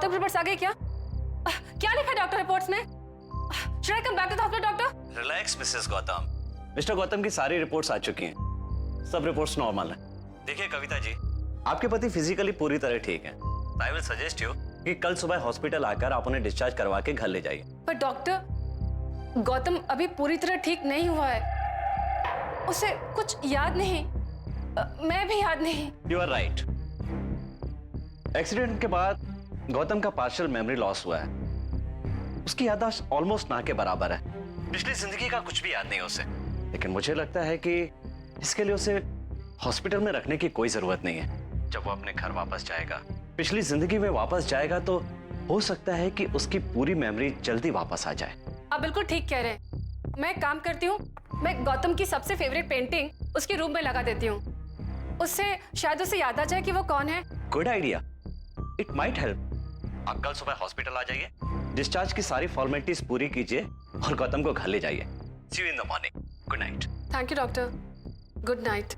Gautam reports आ गई क्या? क्या लिखा डॉक्टर रिपोर्ट्स में? Should I come back to the hospital, doctor? Relax Mrs Gautam. Mister Gautam की सारी रिपोर्ट्स आ चुकी हैं, सब रिपोर्ट्स नॉर्मल हैं। देखिए कविता जी, आपके पति फिजिकली पूरी तरह ठीक हैं। आई विल सजेस्ट यू कि कल सुबह हॉस्पिटल आकर आप उन्हें डिस्चार्ज करवा के घर ले जाइए। पर डॉक्टर, गौतम अभी पूरी तरह ठीक नहीं हुआ है, उसे कुछ याद नहीं, मैं भी याद नहीं। You are right. एक्सीडेंट के बाद गौतम का पार्शियल मेमोरी लॉस हुआ है। उसकी याददाश्त ऑलमोस्ट ना के बराबर है। पिछली जिंदगी का कुछ भी याद नहीं उसे। लेकिन मुझे लगता है कि इसके लिए उसे हॉस्पिटल में रखने की कोई जरूरत नहीं है। जब वो अपने घर वापस जाएगा, पिछली जिंदगी में वापस जाएगा, तो हो सकता है कि उसकी पूरी मेमोरी जल्दी वापस आ जाए। आप बिल्कुल ठीक कह रहे हैं। मैं एक काम करती हूँ, मैं गौतम की सबसे फेवरेट पेंटिंग उसके रूम में लगा देती हूँ। उससे शायद उसे याद आ जाए कि वो कौन है। Good idea, it might help. आप कल सुबह हॉस्पिटल आ जाइए, डिस्चार्ज की सारी फॉर्मेलिटीज पूरी कीजिए और गौतम को घर ले जाइए। See you in the morning. Good night. Thank you doctor, good night.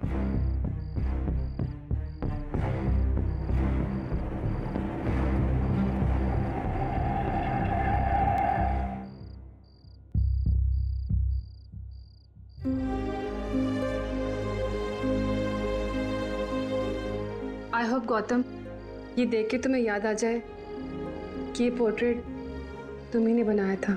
I hope Gautam, ये देख के तुम्हें याद आ जाए कि ये पोर्ट्रेट तुम्ही ने बनाया था।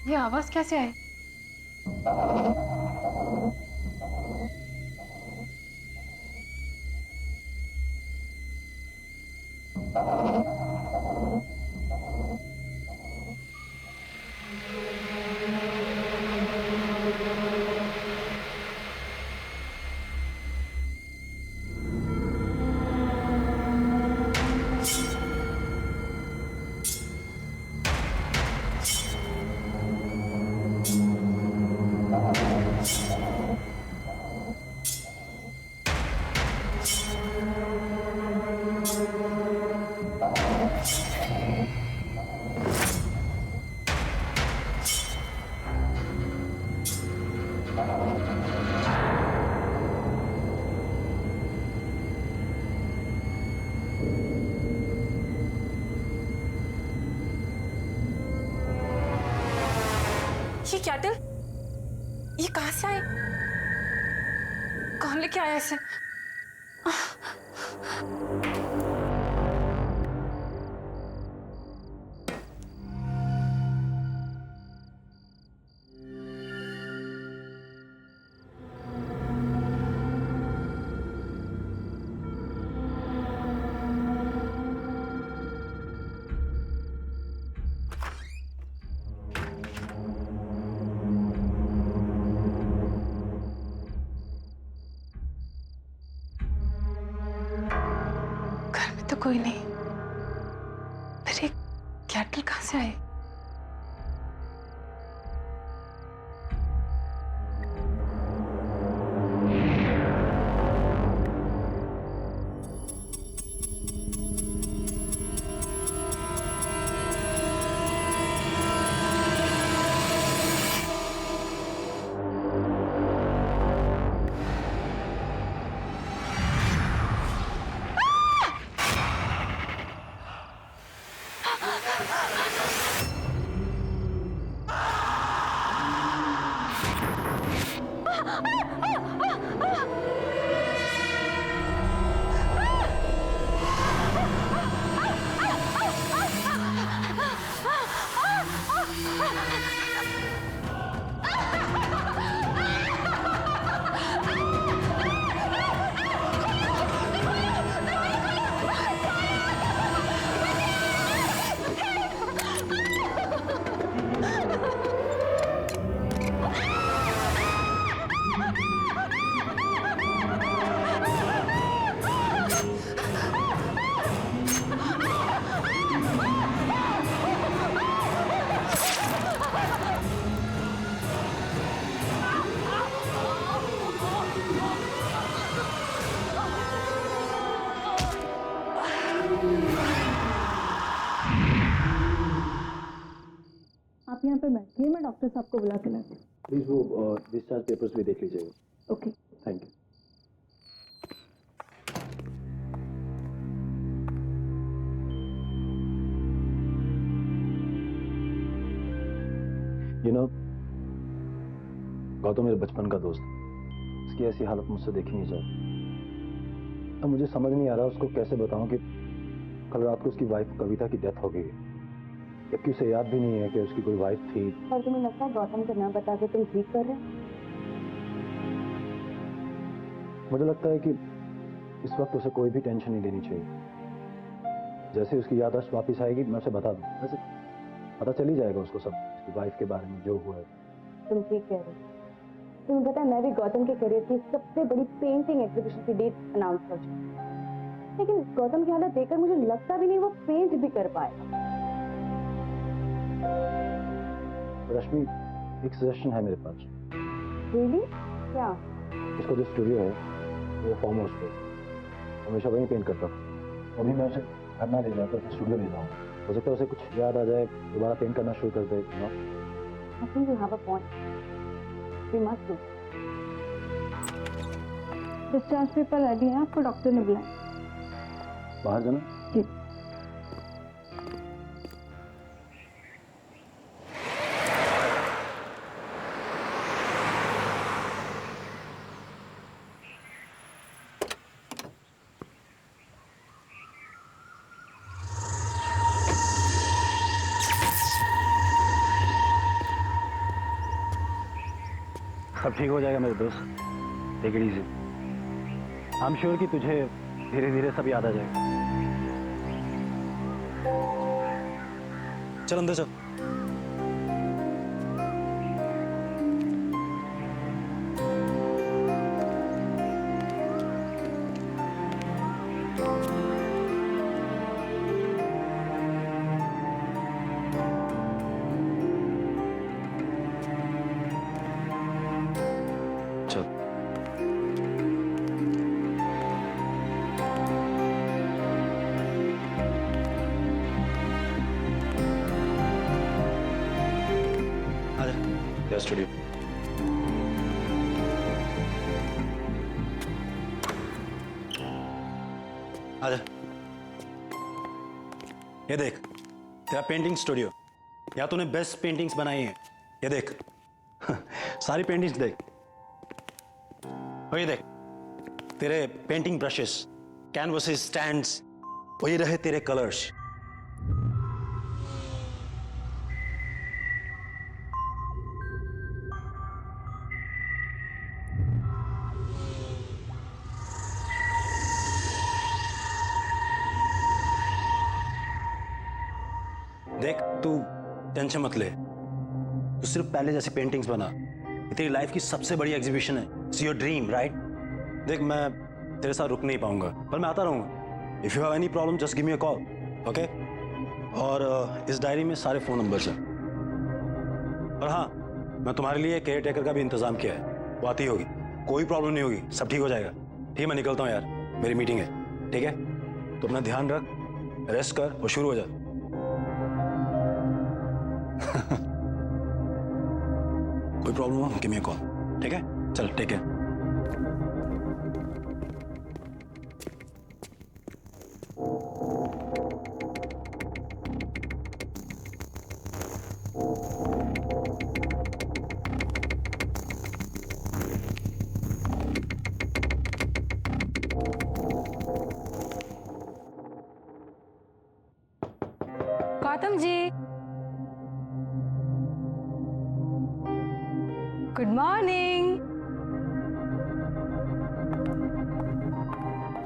ये आवाज कैसे आई? ये कैटल, ये कहां से आए? कौन लेके आया इसे? तो कोई नहीं, फिर ये कैटल कहां से आए? पे बैठिए, मैं डॉक्टर साहब को बुला के लाती हूँ। प्लीज वो डिस्चार्ज पेपर्स भी देख लीजिएगा। ओके। Thank you. गौतम मेरे बचपन का दोस्त है। इसकी ऐसी हालत मुझसे देखी नहीं जाती। अब मुझे समझ नहीं आ रहा उसको कैसे बताऊं कि कल रात को उसकी वाइफ कविता की डेथ हो गई है, जबकि उसे याद भी नहीं है कि उसकी कोई वाइफ थी। और तुम्हें लगता है गौतम को ना बता के तुम ठीक कर रहे हो? मुझे लगता है कि इस वक्त उसे कोई भी टेंशन नहीं लेनी चाहिए। जैसे उसकी याददाश्त वापस आएगी मैं उसे बता दूं। वैसे पता चल ही जाएगा उसको सब, उसकी वाइफ के बारे में जो हुआ है। तुम ठीक कह रहे हो। तुम्हें पता है मैं भी गौतम के करियर की सबसे बड़ी पेंटिंग एग्जीबिशन की डेट अनाउंस कर चुकी हूँ, लेकिन गौतम की हालत देखकर मुझे लगता भी नहीं वो पेंट भी कर पाएगा। रश्मि, एक सजेशन है मेरे पास। रियली? क्या? इसका जो स्टूडियो है वो फार्म हाउस पे, हमेशा वहीं पेंट करता हूँ। अभी मैं उसे घर ना ले जाकर उसे स्टूडियो ले जाऊँ। हो सकता है उसे कुछ याद आ जाए, दोबारा पेंट करना शुरू कर दे। I think you have a point. We must do. Discharge paper ready है, आपको डॉक्टर ने बुलाया। बाहर जाना? जी। सब ठीक हो जाएगा मेरे दोस्त, take it easy. I am sure कि तुझे धीरे धीरे सब याद आ जाएगा। चल अंदर चल। चल। आजा। स्टूडियो आजा। ये देख तेरा पेंटिंग स्टूडियो। यहाँ तूने बेस्ट पेंटिंग्स बनाई हैं। ये देख सारी पेंटिंग्स देख। और ये देख तेरे पेंटिंग ब्रशेस, कैनवसेस, स्टैंड्स, वही रहे तेरे कलर्स। देख तू टेंशन मत ले, तू सिर्फ पहले जैसी पेंटिंग्स बना। ये तेरी लाइफ की सबसे बड़ी एग्जीबिशन है। It's your dream, right? देख मैं तेरे साथ रुक नहीं पाऊंगा, पर मैं आता रहूंगा। If you have any problem just give me a call, okay? और इस डायरी में सारे फोन नंबर्स हैं। और हाँ, मैं तुम्हारे लिए केयर टेकर का भी इंतजाम किया है, वो आती होगी। कोई प्रॉब्लम नहीं होगी, सब ठीक हो जाएगा। ठीक है, मैं निकलता हूँ यार, मेरी मीटिंग है। ठीक है, तो अपना ध्यान रख, रेस्ट कर और शुरू हो जा। कोई प्रॉब्लम हो गिव मी अ कॉल, ठीक है? चल take care. Gautam ji, good morning.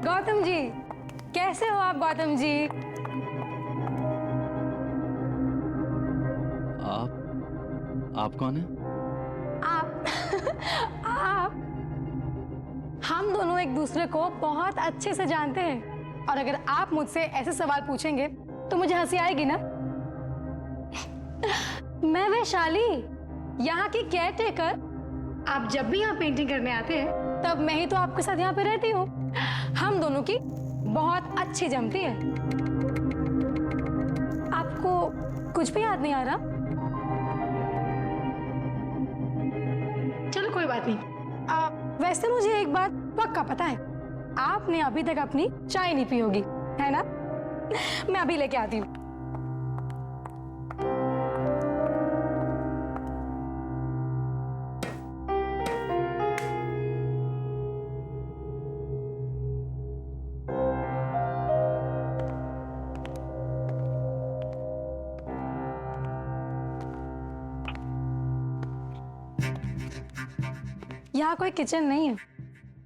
Gautam ji, कैसे हो आप गौतम जी? आप कौन है? आप आप हम दोनों एक दूसरे को बहुत अच्छे से जानते हैं, और अगर आप मुझसे ऐसे सवाल पूछेंगे तो मुझे हंसी आएगी ना। मैं वैशाली, यहाँ की केयर टेकर। आप जब भी यहाँ पेंटिंग करने आते हैं तब मैं ही तो आपके साथ यहाँ पे रहती हूँ। हम दोनों की बहुत अच्छी जमती है। आपको कुछ भी याद नहीं आ रहा? बात नहीं। वैसे मुझे एक बात पक्का पता है, आपने अभी तक अपनी चाय नहीं पी होगी, है ना? मैं अभी लेके आती हूँ। यहाँ कोई किचन नहीं है,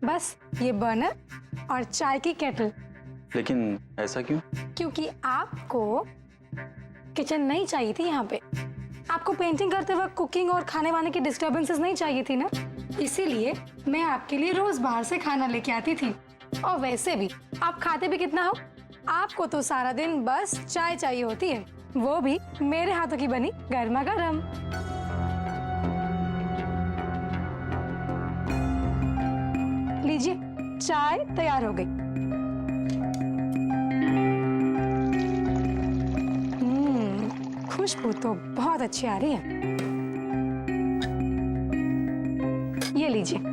बस ये बर्नर और चाय की केटल। लेकिन ऐसा क्यों? क्योंकि आपको किचन नहीं चाहिए थी यहाँ पे। आपको पेंटिंग करते वक्त कुकिंग और खाने वाने की डिस्टरबेंसेस नहीं चाहिए थी ना, इसीलिए मैं आपके लिए रोज बाहर से खाना लेके आती थी। और वैसे भी आप खाते भी कितना हो, आपको तो सारा दिन बस चाय चाहिए होती है, वो भी मेरे हाथों की बनी गर्मा गर्म। लीजिए, चाय तैयार हो गई। खुशबू तो बहुत अच्छी आ रही है। ये लीजिए।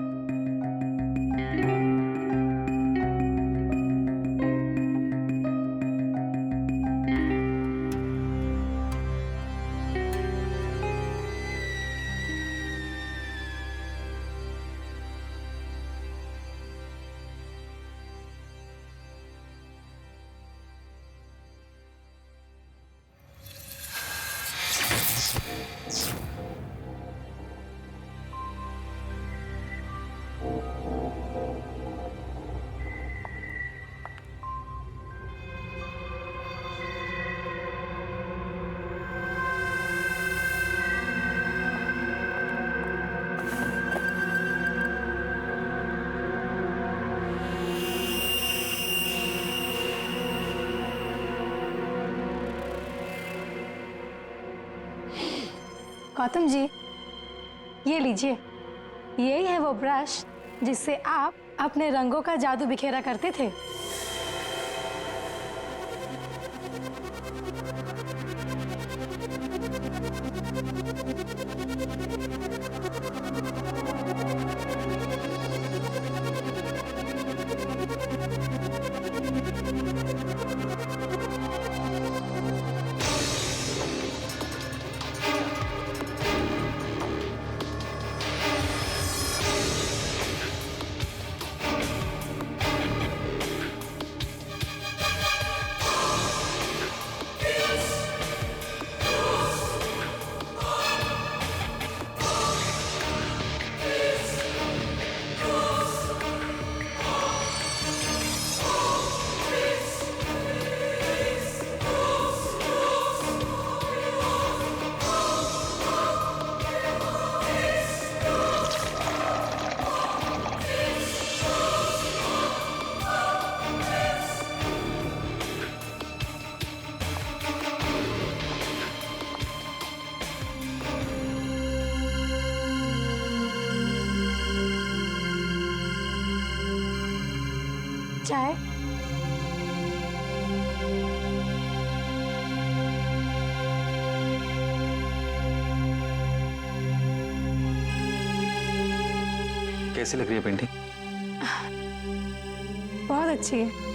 गौतम जी, ये लीजिए। यही है वो ब्रश जिससे आप अपने रंगों का जादू बिखेरा करते थे। चाय। कैसी लग रही है पेंटिंग? बहुत अच्छी है।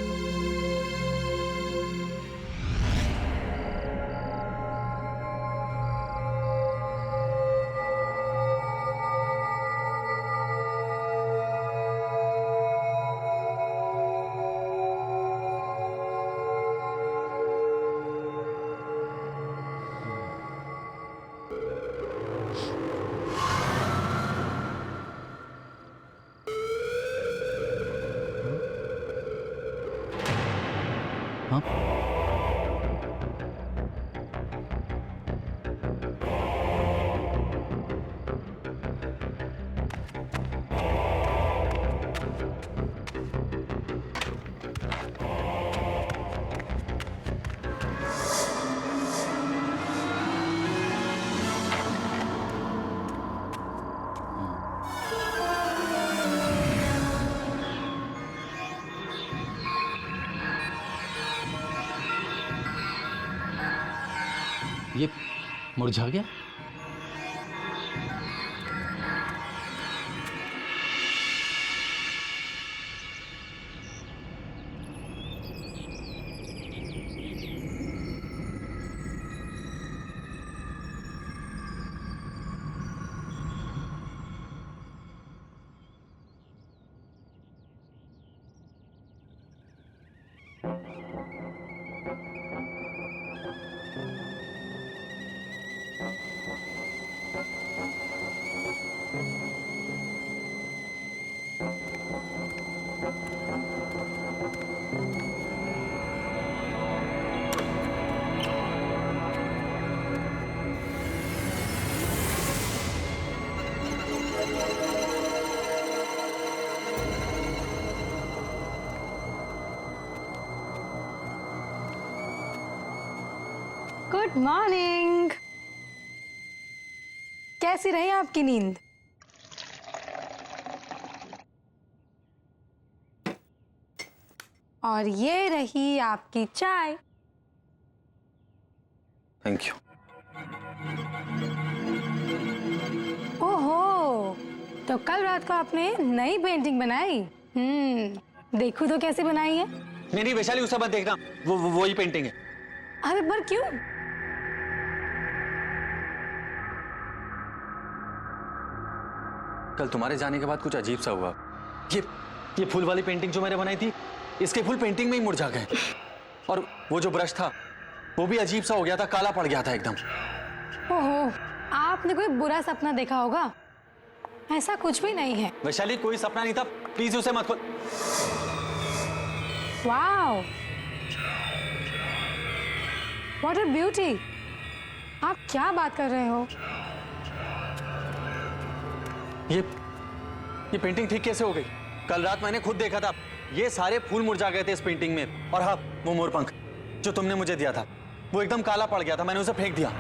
ये मुरझा गया? Good morning. कैसी रही आपकी नींद? और ये रही आपकी चाय। Thank you. ओहो, तो कल रात को आपने नई पेंटिंग बनाई? देखो तो कैसे बनाई है। नहीं वैशाली, उसे मत देखना, वो ही पेंटिंग है। अरे पर क्यों? कल तुम्हारे जाने के बाद कुछ अजीब सा हुआ। ये फूल वाली पेंटिंग जो मैंने बनाई थी, इसके फूल पेंटिंग में ही मुरझा गए। और वो जो ब्रश था वो भी अजीब सा हो गया था, काला पड़ गया था एकदम। ओहो, आपने कोई बुरा सपना देखा होगा। ऐसा कुछ भी नहीं है। वैशाली, कोई सपना नहीं था, प्लीज उसे मत खोल। Wow, what a beauty. आप क्या बात कर रहे हो? ये पेंटिंग ठीक कैसे हो गई? कल रात मैंने खुद देखा था, ये सारे फूल मुरझा गए थे इस पेंटिंग में। और हाँ, वो मोरपंख जो तुमने मुझे दिया था वो एकदम काला पड़ गया था, मैंने उसे फेंक दिया।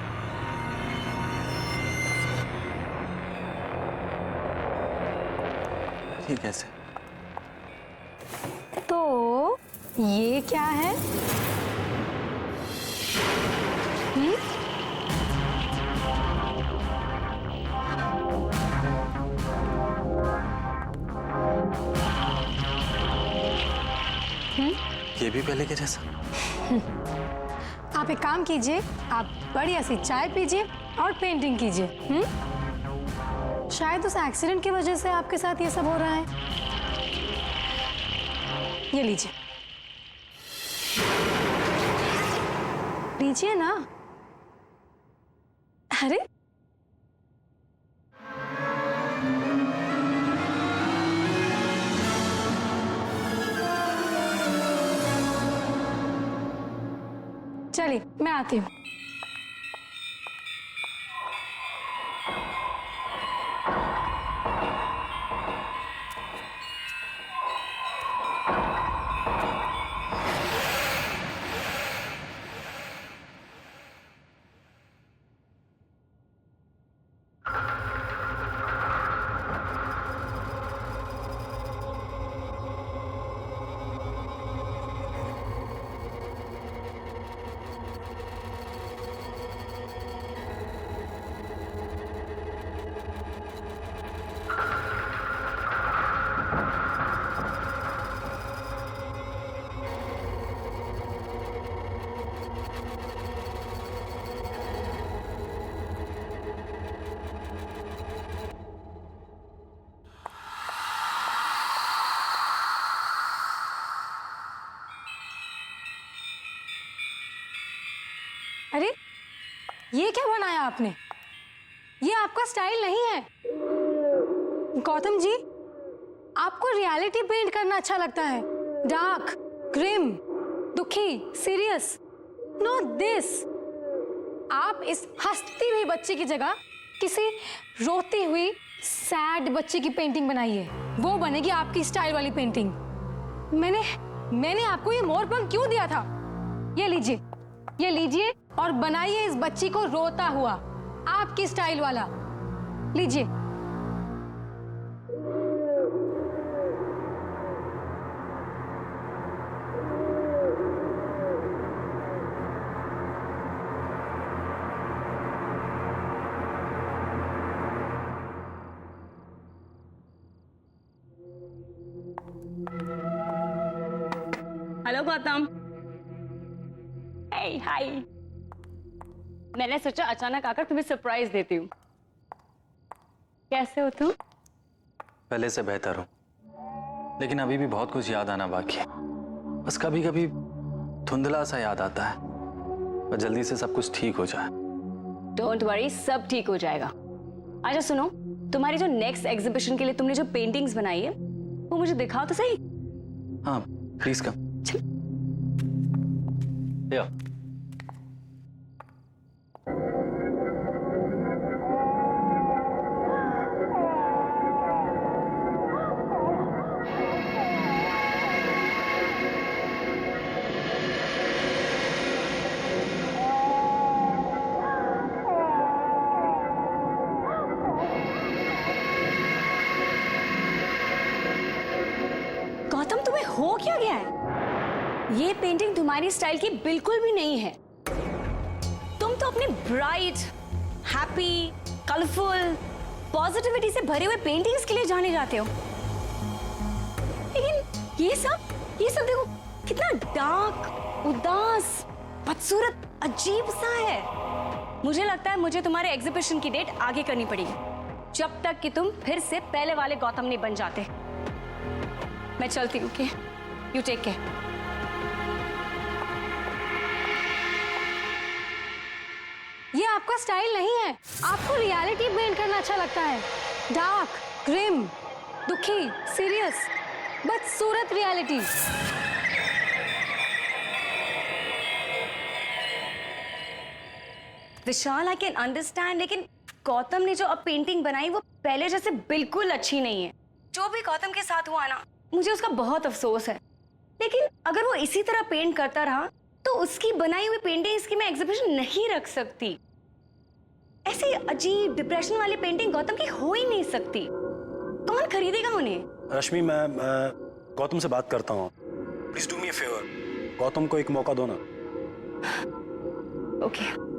ठीक कैसे? तो ये क्या है? ये भी पहले के जैसा। आप एक काम कीजिए, आप बढ़िया सी चाय पीजिए और पेंटिंग कीजिए। शायद उस एक्सीडेंट की वजह से आपके साथ ये सब हो रहा है। ये लीजिए, लीजिए ना। अरे चलिए, मैं आती हूँ। अरे ये क्या बनाया आपने? ये आपका स्टाइल नहीं है। गौतम जी, आपको रियलिटी पेंट करना अच्छा लगता है। डार्क, ग्रिम, दुखी, सीरियस। Not this. आप इस हंसती हुई बच्ची की जगह किसी रोती हुई सैड बच्ची की पेंटिंग बनाइए। वो बनेगी आपकी स्टाइल वाली पेंटिंग। मैंने आपको ये मोरपंख क्यों दिया था? ये लीजिए और बनाइए इस बच्ची को रोता हुआ, आपकी स्टाइल वाला। लीजिए। हेलो गौतम। हाय। मैंने सोचा अचानक आकर तुम्हें सरप्राइज देती हूँ। कैसे हो तुम? पहले से बेहतर हूं, लेकिन अभी भी बहुत कुछ याद आना बाकी है। बस कभी कभी धुंधला सा याद आता है, और जल्दी से सब कुछ ठीक हो जाए। डोंट वरी, सब ठीक हो जाएगा। अच्छा सुनो, तुम्हारी जो नेक्स्ट एग्जीबिशन के लिए तुमने जो पेंटिंग्स बनाई है वो मुझे दिखाओ तो सही। हाँ प्लीज कम। या गौतम, तुम्हें हो क्या गया है? ये पेंटिंग तुम्हारी स्टाइल की बिल्कुल भी नहीं है। तुम तो अपनी ब्राइट, हैप्पी, कलरफुल, पॉजिटिविटी से भरे हुए पेंटिंग्स के लिए जाने जाते हो, लेकिन ये सब देखो कितना डार्क, उदास, बदसूरत, अजीब सा है। मुझे लगता है मुझे तुम्हारे एग्जीबिशन की डेट आगे करनी पड़ेगी, जब तक कि तुम फिर से पहले वाले गौतम नहीं बन जाते। मैं चलती हूँ, ओके? You take care. ये आपका स्टाइल नहीं है। आपको रियलिटी पेंट करना अच्छा लगता है। डार्क, ग्रिम, दुखी, सीरियस, बदसूरत reality. Vishal, I can understand, लेकिन गौतम ने जो अब पेंटिंग बनाई वो पहले जैसे बिल्कुल अच्छी नहीं है। जो भी गौतम के साथ हुआ ना, मुझे उसका बहुत अफसोस है। लेकिन अगर वो इसी तरह पेंट करता रहा तो उसकी बनाई हुई पेंटिंग्स की मैं एग्जीबिशन नहीं रख सकती। ऐसी अजीब डिप्रेशन वाली पेंटिंग गौतम की हो ही नहीं सकती। कौन खरीदेगा उन्हें? रश्मि, मैं गौतम से बात करता हूँ। Please do me a favour, Gautam को एक मौका दो ना। ओके।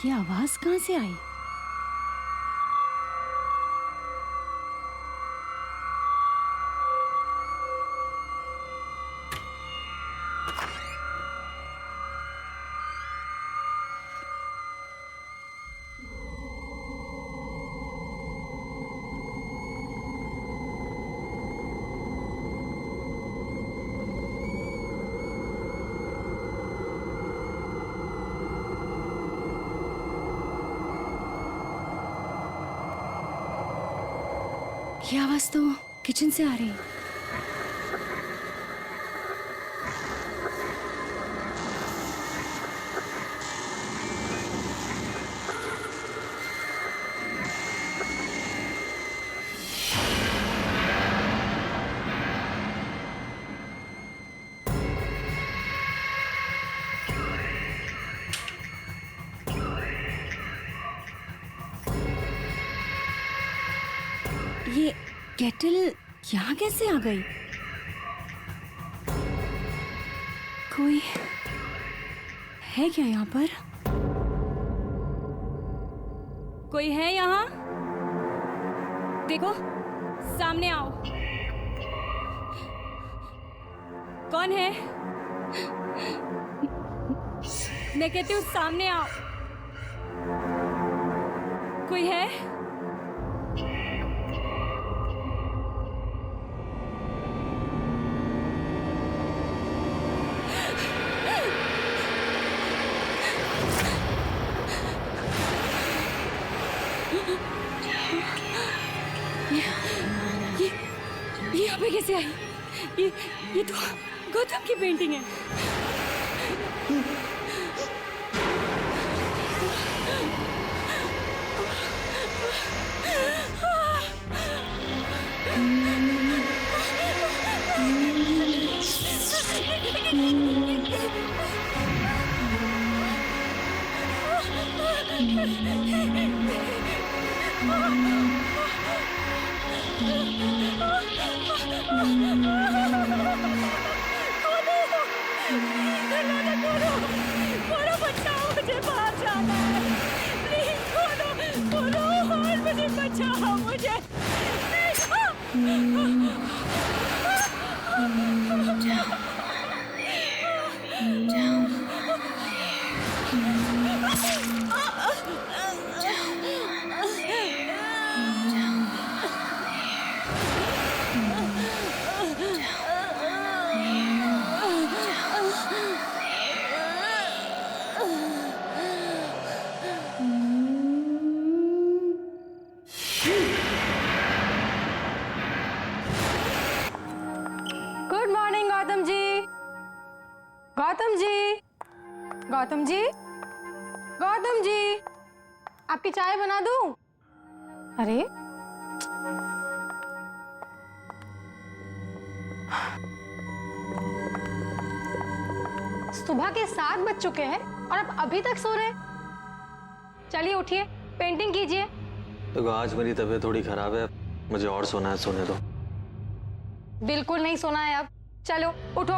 ये आवाज कहां से आई? ये आवाज तो किचन से आ रही है। ये केटल यहाँ कैसे आ गई? कोई है क्या यहाँ पर? कोई है यहाँ? देखो, सामने आओ। कौन है? मैं कहती हूँ सामने आओ। कोई है? ये यहाँ पे कैसे आई? ये तो गौतम की पेंटिंग है। मुझे बाहर जाना है, प्लीज खोलो और मुझे बचाओ, मुझे गुड मॉर्निंग गौतम जी। गौतम जी, गौतम जी, गौतम जी, आपकी चाय बना दूं? अरे सुबह के 7 बज चुके हैं और आप अभी तक सो रहे हैं। चलिए उठिए, पेंटिंग कीजिए। तो आज मेरी तबीयत थोड़ी खराब है, मुझे और सोना है, सोने दो। बिल्कुल नहीं सोना है अब। चलो उठो।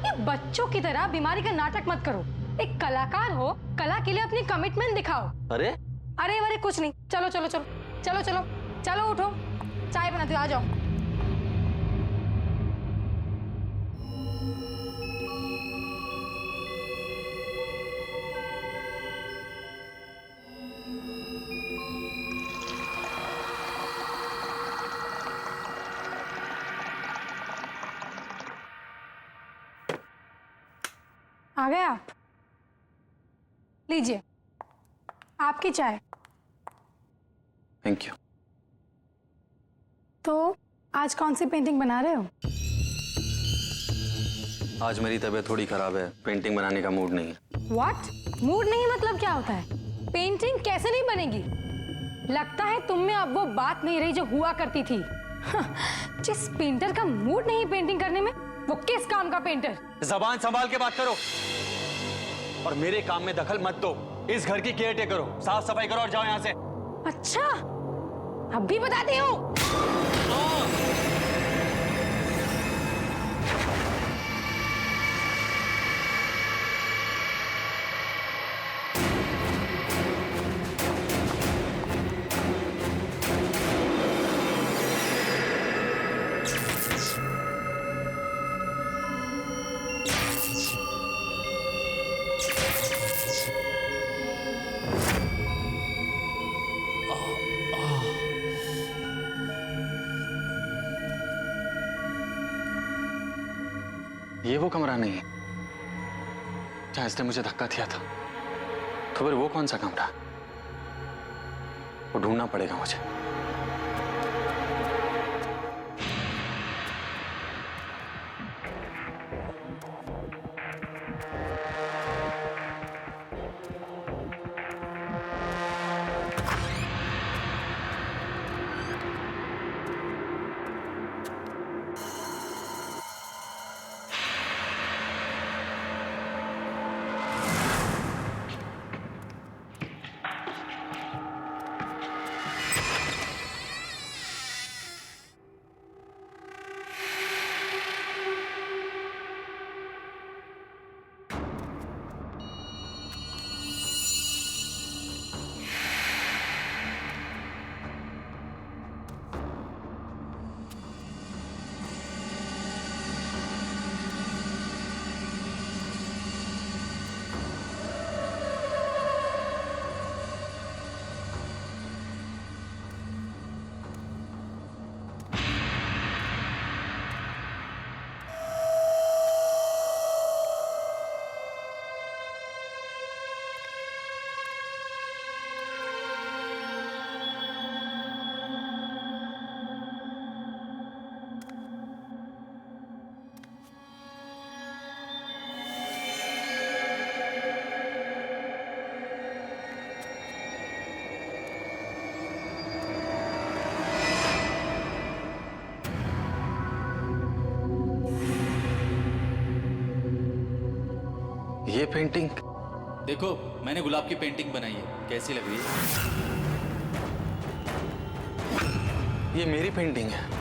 ये बच्चों की तरह बीमारी का नाटक मत करो। एक कलाकार हो, कला के लिए अपनी कमिटमेंट दिखाओ। अरे अरे कुछ नहीं। चलो चलो चलो चलो चलो चलो उठो, चाय बनाती हूँ, आ जाओ। आ गए आप? लीजिए आपकी चाय। Thank you. तो आज कौन सी पेंटिंग बना रहे हो? आज मेरी तबीयत थोड़ी खराब है, पेंटिंग बनाने का मूड नहीं है। व्हाट? मूड नहीं मतलब क्या होता है? पेंटिंग कैसे नहीं बनेगी? लगता है तुम में अब वो बात नहीं रही जो हुआ करती थी। जिस पेंटर का मूड नहीं पेंटिंग करने में, वो किस काम का पेंटर? जबान संभाल के बात करो और मेरे काम में दखल मत दो। इस घर की केयर टेकर करो, साफ सफाई करो और जाओ यहाँ से। अच्छा, अब भी बताती हूँ। ये वो कमरा नहीं है जहां इसने मुझे धक्का दिया था। तो फिर वो कौन सा कमरा? वो ढूंढना पड़ेगा मुझे। ये पेंटिंग देखो मैंने गुलाब की पेंटिंग बनाई है, कैसी लग रही है? ये मेरी पेंटिंग है।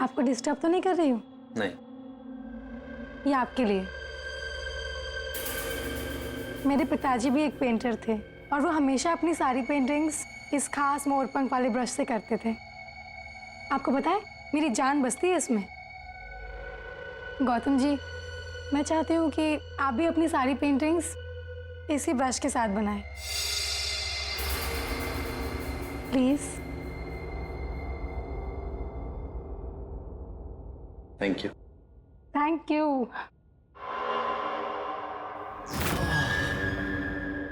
आपको डिस्टर्ब तो नहीं कर रही हूँ? नहीं। ये आपके लिए। मेरे पिताजी भी एक पेंटर थे और वो हमेशा अपनी सारी पेंटिंग्स इस खास मोरपंख वाले ब्रश से करते थे। आपको पता है मेरी जान बसती है इसमें। गौतम जी, मैं चाहती हूँ कि आप भी अपनी सारी पेंटिंग्स इसी ब्रश के साथ बनाएं। Please. Thank you. Thank you.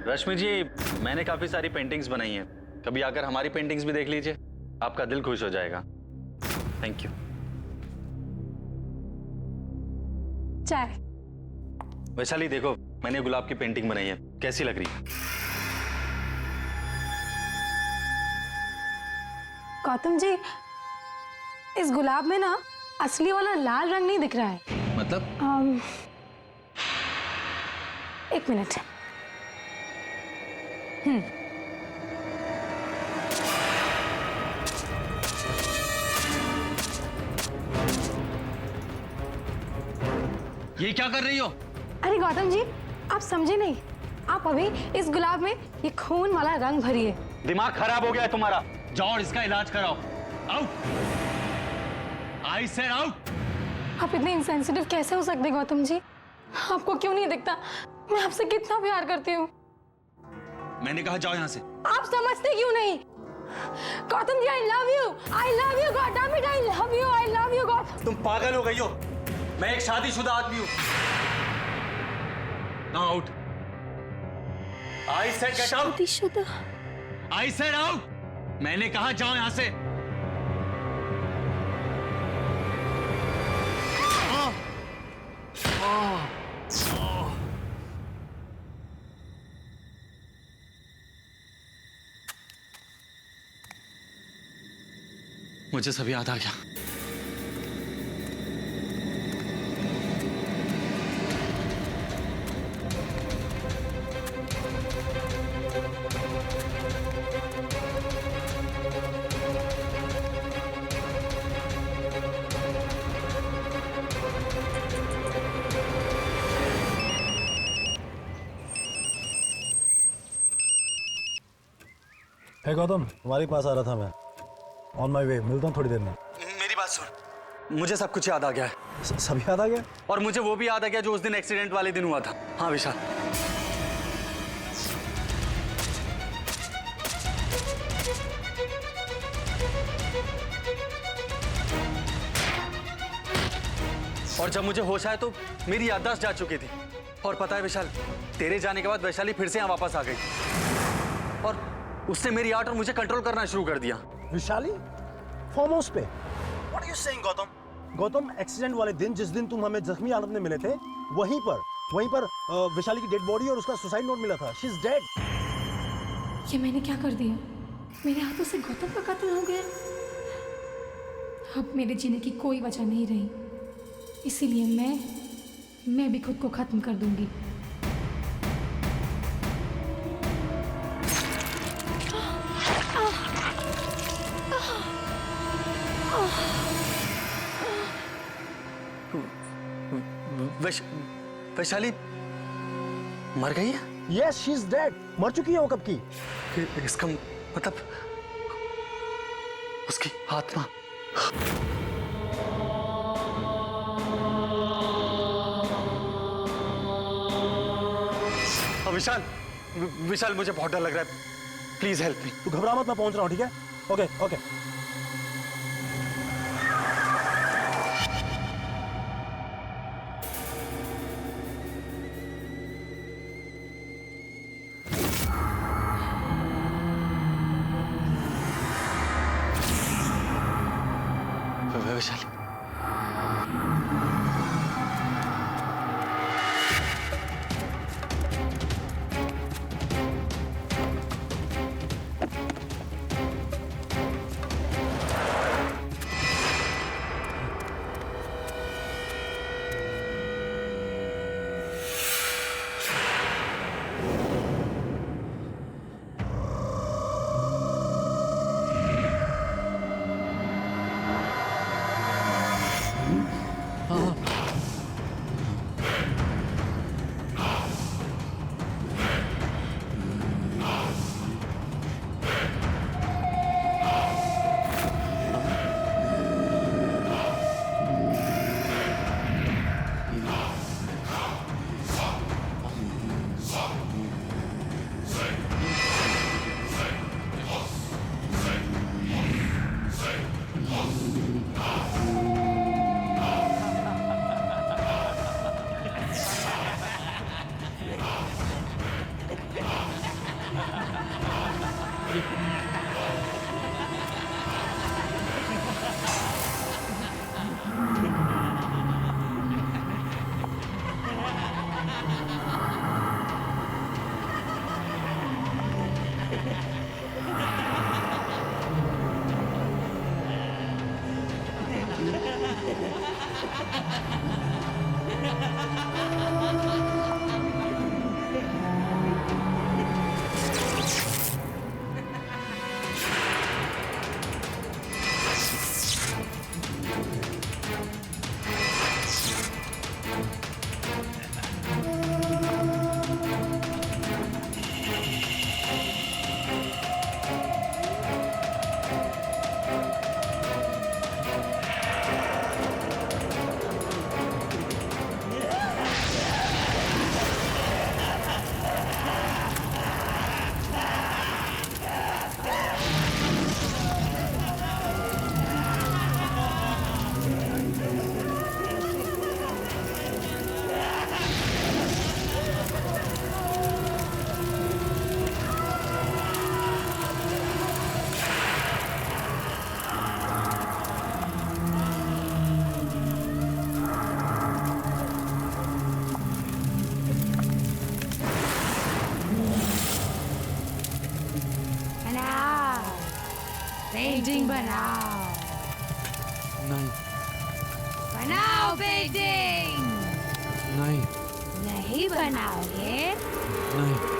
Rashmi ji, मैंने काफी सारी पेंटिंग्स बनाई हैं, कभी आकर हमारी पेंटिंग्स भी देख लीजिए, आपका दिल खुश हो जाएगा। Thank you. चाय। वैशाली देखो, मैंने गुलाब की पेंटिंग बनाई है, कैसी लग रही है? गौतम जी, इस गुलाब में ना असली वाला लाल रंग नहीं दिख रहा है। मतलब? एक मिनट। ये क्या कर रही हो? अरे गौतम जी, आप समझे नहीं। आप अभी इस गुलाब में ये खून वाला रंग भरिए। दिमाग खराब हो गया है तुम्हारा, जाओ और इसका इलाज कराओ। आउट। I said out. आप इतने इंसेंसिटिव कैसे हो सकते गौतम जी? आपको क्यों नहीं दिखता मैं आपसे कितना प्यार करती हूँ? मैंने कहा जाओ यहाँ से। आप समझते क्यों नहीं? Gautam ji, I love you God, I love you Gautam. तुम पागल हो गई हो? मैं एक शादीशुदा आदमी हूँ। Now out. I said get out. शादीशुदा? I said out. मैंने कहा जाओ यहाँ से। मुझे सब याद आ गया। हे गौतम, तुम्हारे पास आ रहा था मैं। ऑन माई वे, मिलता हूँ थोड़ी देर में। मेरी बात सुन, मुझे सब कुछ याद आ गया है। सब याद आ गया? और मुझे वो भी याद आ गया जो उस दिन एक्सीडेंट वाले दिन हुआ था। हाँ विशाल, और जब मुझे होश आया तो मेरी याददाश्त जा चुकी थी। और पता है विशाल, तेरे जाने के बाद वैशाली फिर से यहाँ वापस आ गई और उसने मेरी आर्ट और मुझे कंट्रोल करना शुरू कर दिया। विशाली फार्म हाउस पे? What are you saying Gautam? Gautam, accident वाले दिन, जिस दिन तुम हमें जख्मी हालत में मिले थे, वहीं पर विशाली की डेड बॉडी और उसका सुसाइड नोट मिला था। She is dead. ये मैंने क्या कर दिया? मेरे हाथों से गौतम का कत्ल हो गया। अब मेरे जीने की कोई वजह नहीं रही, इसीलिए मैं भी खुद को खत्म कर दूंगी। वैशाली मर गई है? Yes, she is dead. मर चुकी है वो कब की। इसका मतलब उसकी आत्मा। विशाल, विशाल मुझे बहुत डर लग रहा है, प्लीज हेल्प मी। तू घबरा मत, मैं पहुंच रहा हूँ, ठीक है? Okay okay. पेंटिंग बनाओ। नहीं बनाओ पेंटिंग। नहीं नहीं बनाओगे? नहीं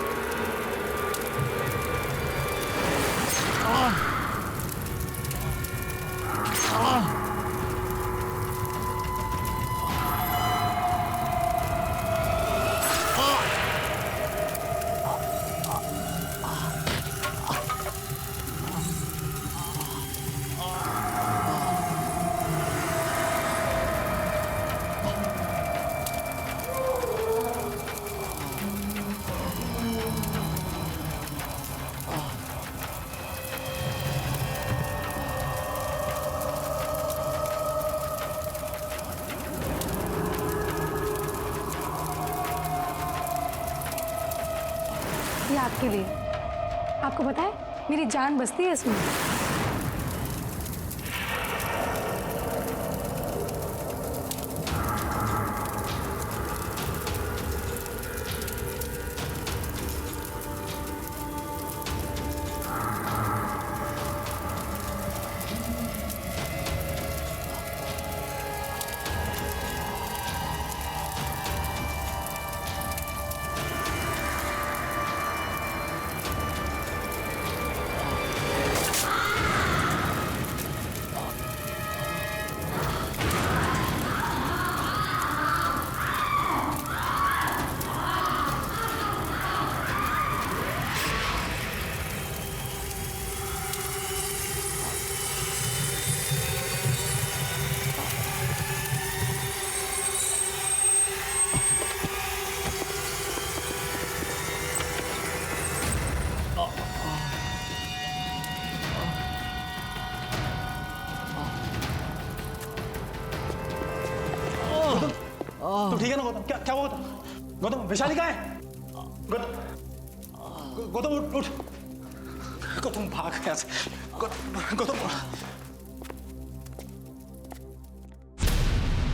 ये आपके लिए। आपको पता है मेरी जान बसती है इसमें। तू ठीक है ना गौतम? क्या क्या हुआ गौतम? गौतम वैशाली कहाँ है? गौतम गौतम उठ उठ। गौतम भाग यहाँ से। गौतम